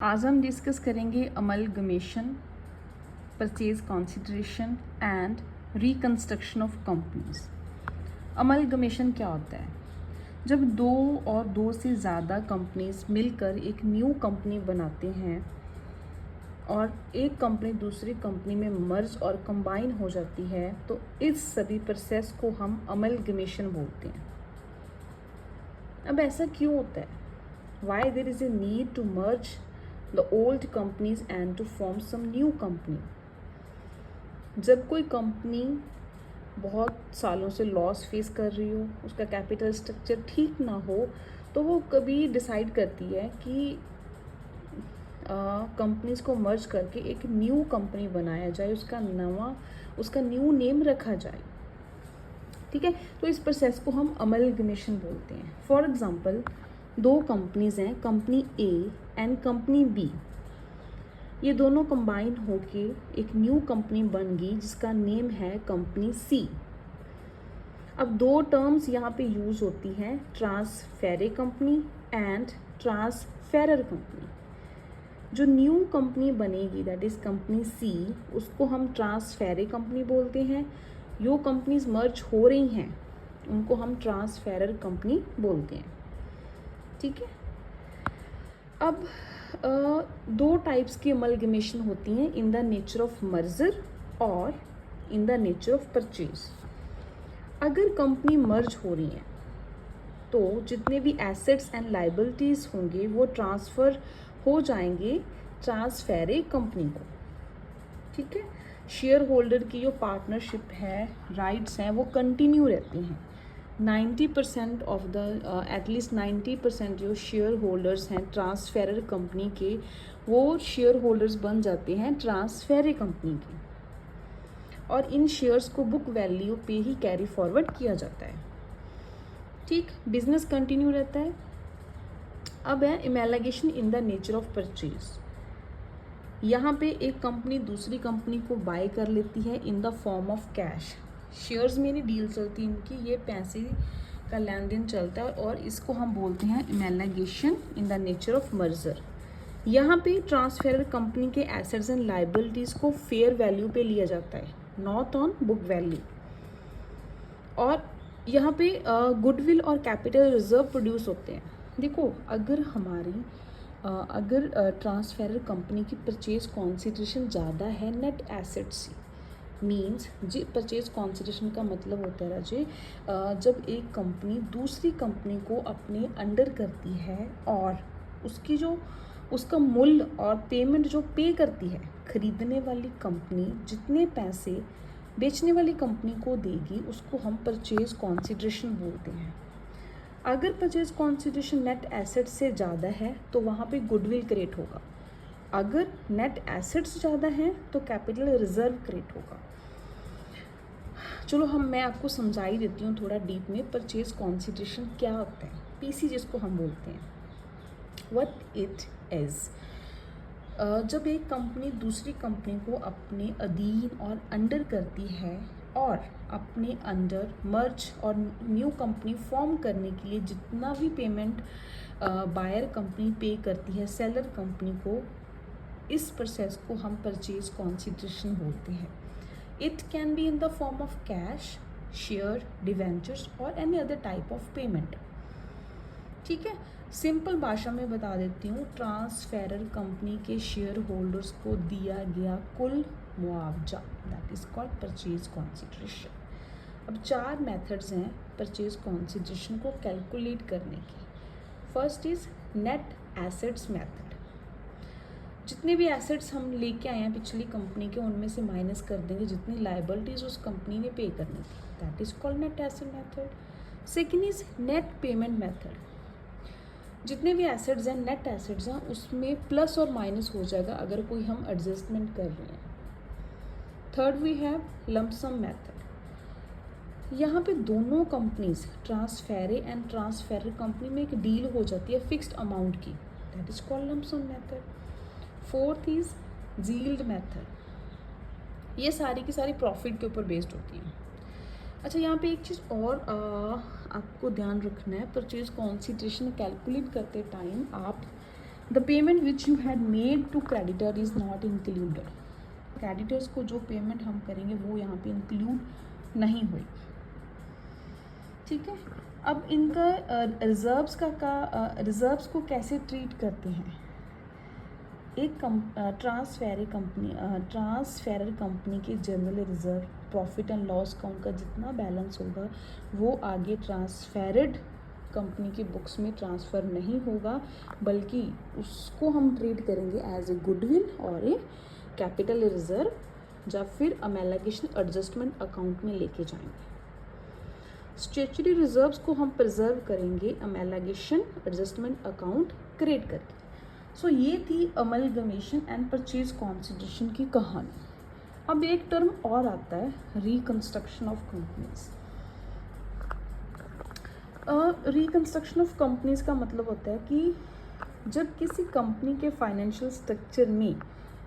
आज हम डिस्कस करेंगे amalgamation, purchase consideration and reconstruction of companies. Amalgamation क्या होता है? जब दो और दो से ज़्यादा कंपनीज मिलकर एक न्यू कंपनी बनाते हैं और एक कंपनी दूसरी कंपनी में मर्ज और कंबाइन हो जाती है, तो इस सभी प्रोसेस को हम अमलगमेशन बोलते हैं। अब ऐसा क्यों होता है? Why there is a need to merge the old companies and to form some new company? जब कोई कंपनी बहुत सालों से लॉस फेस कर रही हो, उसका कैपिटल स्ट्रक्चर ठीक ना हो, तो वो कभी डिसाइड करती है कि कंपनीज को मर्ज करके एक न्यू कंपनी बनाया जाए, उसका न्यू नेम रखा जाए। ठीक है, तो इस प्रोसेस को हम अमलगमेशन बोलते हैं। फॉर एग्जांपल, दो कंपनीज हैं, company A and company B. ये दोनों कंबाइन होके एक न्यू कंपनी बन गई जिसका नेम है कंपनी सी। अब दो टर्म्स यहाँ पे यूज होती हैं, ट्रांसफेरे कंपनी एंड ट्रांसफेरर कंपनी। जो न्यू कंपनी बनेगी, दैट इज कंपनी सी, उसको हम ट्रांसफेरे कंपनी बोलते हैं। जो कंपनीज मर्ज हो रही हैं उनको हम ट्रांसफेरर कंपनी बोलते हैं। ठीक है, अब दो टाइप्स की अमलगमेशन होती हैं, in the nature of merger और in the nature of purchase. अगर कंपनी मर्ज हो रही है तो जितने भी एसेट्स एंड लाइबिलिटीज़ होंगे वो ट्रांसफ़र हो जाएंगे ट्रांसफेरे कंपनी को। ठीक है, शेयर होल्डर की जो पार्टनरशिप है, राइट्स हैं, वो कंटिन्यू रहती हैं। 90% ऑफ द एटलीस्ट 90% जो शेयर होल्डर्स हैं ट्रांसफेरर कंपनी के, वो शेयर होल्डर्स बन जाते हैं ट्रांसफेरे कंपनी के, और इन शेयर्स को बुक वैल्यू पे ही कैरी फॉरवर्ड किया जाता है। ठीक, बिजनेस कंटिन्यू रहता है। अब है amalgamation in the nature of purchase. यहाँ पे एक कंपनी दूसरी कंपनी को बाय कर लेती है इन the form of cash. Shares में नहीं डील चलती इनकी, ये पैसे का लेन देन चलता है, और इसको हम बोलते हैं amalgamation in the nature of merger. यहाँ पे ट्रांसफेरर कंपनी के एसेट्स एंड लाइबिलिटीज़ को फेयर वैल्यू पे लिया जाता है, नॉट ऑन बुक वैल्यू। और यहाँ पे गुडविल और कैपिटल रिजर्व प्रोड्यूस होते हैं। देखो, अगर ट्रांसफेरर कंपनी की परचेज कॉन्सिडरेशन ज़्यादा है नेट एसेट से, मीन्स जी परचेज कॉन्सिडरेशन का मतलब होता है राजे, जब एक कंपनी दूसरी कंपनी को अपने अंडर करती है और उसका मूल्य और पेमेंट जो पे करती है, खरीदने वाली कंपनी जितने पैसे बेचने वाली कंपनी को देगी उसको हम परचेज कॉन्सिडरेशन बोलते हैं। अगर परचेज कॉन्सिडरेशन नेट एसेट से ज़्यादा है तो वहाँ पे गुडविल क्रिएट होगा। अगर नेट एसेट्स ज़्यादा हैं तो कैपिटल रिजर्व क्रिएट होगा। चलो मैं आपको समझा ही देती हूँ थोड़ा डीप में, परचेज कॉन्सिडरेशन क्या होता है, पीसी जिसको हम बोलते हैं, व्हाट इट इज़। जब एक कंपनी दूसरी कंपनी को अपने अधीन और अंडर करती है और अपने अंडर मर्ज और न्यू कंपनी फॉर्म करने के लिए जितना भी पेमेंट बायर कंपनी पे करती है सेलर कंपनी को, इस प्रोसेस को हम परचेज कॉन्सिडरेशन बोलते हैं। It can be in the form of cash, share, debentures और any other type of payment. ठीक है, सिंपल भाषा में बता देती हूँ, ट्रांसफेरर कंपनी के शेयर होल्डर्स को दिया गया कुल मुआवजा, that is called purchase consideration. अब 4 मेथड्स हैं परचेज कॉन्सिडरेशन को कैलकुलेट करने की। First is net assets method. जितने भी एसेट्स हम लेके आए हैं पिछली कंपनी के, उनमें से माइनस कर देंगे जितनी लाइबिलिटीज उस कंपनी ने पे करनी थी, that is called net asset method. Second is net payment method. जितने भी एसेट्स हैं, नेट एसेट्स हैं, उसमें प्लस और माइनस हो जाएगा अगर कोई हम एडजस्टमेंट कर रहे हैं। Third we have lump sum method. यहाँ पे दोनों कंपनीज ट्रांसफेरे एंड ट्रांसफेरर कंपनी में एक डील हो जाती है फिक्स्ड अमाउंट की, that is called lump sum method. Fourth is yield method. ये सारी की सारी प्रॉफिट के ऊपर बेस्ड होती है। अच्छा, यहाँ पे एक चीज़ और आपको ध्यान रखना है, परचेज कॉन्सिडरेशन कैलकुलेट करते टाइम आप the payment which you had made to creditor is not included, creditors को जो पेमेंट हम करेंगे वो यहाँ पे इंक्लूड नहीं हुई, ठीक है। अब इनका रिजर्व्स को कैसे ट्रीट करते हैं। एक ट्रांसफेरर कंपनी के general reserve profit and loss account का जितना बैलेंस होगा वो आगे ट्रांसफेरड कंपनी की बुक्स में ट्रांसफ़र नहीं होगा, बल्कि उसको हम ट्रीट करेंगे एज ए गुडविल और ए कैपिटल रिजर्व, या फिर अमेलगेशन एडजस्टमेंट अकाउंट में लेके जाएंगे। स्टैट्यूटरी रिजर्व्स को हम प्रिजर्व करेंगे अमेलगेशन एडजस्टमेंट अकाउंट क्रिएट करके। सो ये थी अमलगमेशन एंड परचेज कॉन्सिडरेशन की कहानी। अब एक टर्म और आता है, reconstruction of companies. Reconstruction of companies का मतलब होता है कि जब किसी कंपनी के फाइनेंशियल स्ट्रक्चर में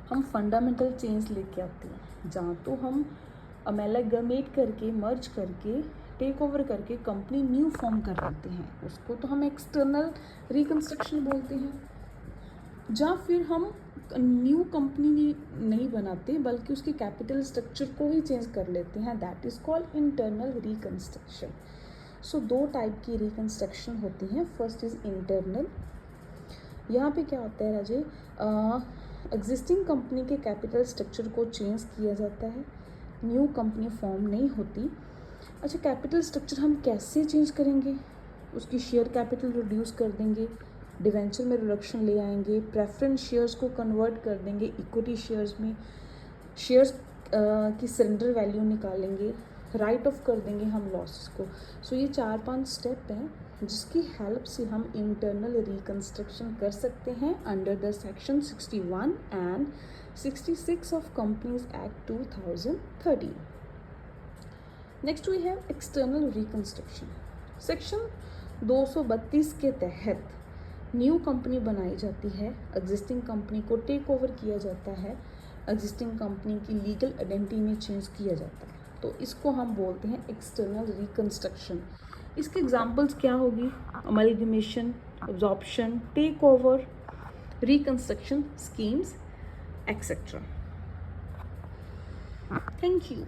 हम फंडामेंटल चेंज लेके आते हैं, जहाँ तो हम अमेलगमेट करके, मर्ज करके, टेक ओवर करके कंपनी न्यू फॉर्म कर देते हैं, उसको तो हम एक्सटर्नल रिकंस्ट्रक्शन बोलते हैं। या फिर हम न्यू कंपनी नहीं बनाते बल्कि उसके कैपिटल स्ट्रक्चर को ही चेंज कर लेते हैं, that is called internal reconstruction. So दो टाइप की रिकंस्ट्रक्शन होती हैं। First is internal. यहाँ पे क्या होता है राजे, एग्जिस्टिंग कंपनी के कैपिटल स्ट्रक्चर को चेंज किया जाता है, न्यू कंपनी फॉर्म नहीं होती। अच्छा, कैपिटल स्ट्रक्चर हम कैसे चेंज करेंगे, उसकी शेयर कैपिटल रिड्यूस कर देंगे, डिवेंचर में रिडक्शन ले आएंगे, प्रेफरेंस शेयर्स को कन्वर्ट कर देंगे इक्विटी शेयर्स में, शेयर्स की सरेंडर वैल्यू निकालेंगे, राइट ऑफ कर देंगे हम लॉसेस को। सो ये 4-5 स्टेप हैं जिसकी हेल्प से हम इंटरनल रिकंस्ट्रक्शन कर सकते हैं under the section 61 and 66 of companies act 2013। Next we have external reconstruction. Section 232 के तहत न्यू कंपनी बनाई जाती है, एग्जिस्टिंग कंपनी को टेक ओवर किया जाता है, एग्जिस्टिंग कंपनी की लीगल आइडेंटिटी में चेंज किया जाता है, तो इसको हम बोलते हैं एक्सटर्नल रिकंस्ट्रक्शन। इसके एग्जांपल्स क्या होगी, amalgamation, absorption, take over, reconstruction schemes etcetera. Thank you.